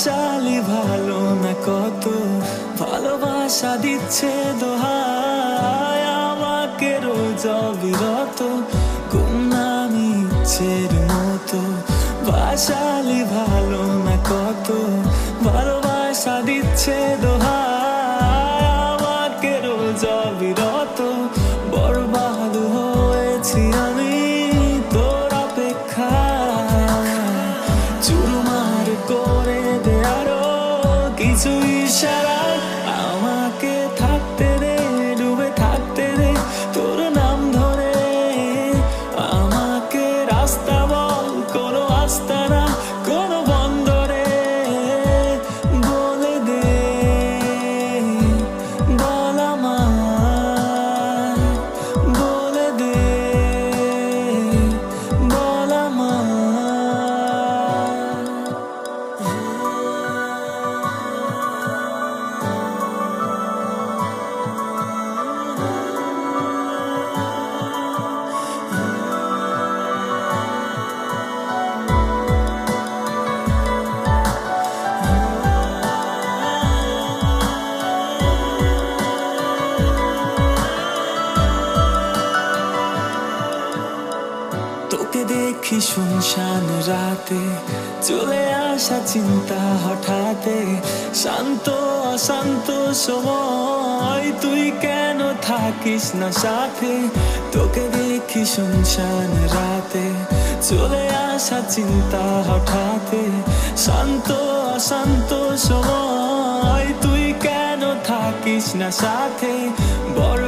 বাসালি ভালো না কত ভালোবাসা দিচ্ছে দোহাই আমাকে রোজ অবিরত গুমনামি ইচ্ছের মতো। বাসালি ভালো না কত ভালোবাসা দিচ্ছে দোহাই আমাকে রোজ অবিরত। বরবাদ হয়েছি আমি তোর অপেক্ষায়, চুরমার করে দে আরো কিছু ইশারায়। আমাকে থাকতে দে, ডুবে থাকতে দে তোর নাম ধরে। আমাকে রাস্তা বল, কোনো আস্তানা কোনো বন্দরে। বলে দে, বল আমায়, বলে দে, বল আমায়। তোকে দেখি শুনশান রাতে, চলে আসা চিন্তা হঠাতে। শান্ত অশান্ত সময় তুই কেন থাকিস না সাথে। তোকে দেখি শুনশান রাতে, চলে আসা চিন্তা হঠাতে। শান্ত অশান্ত সময় তুই কেন থাকিস না সাথে। বড়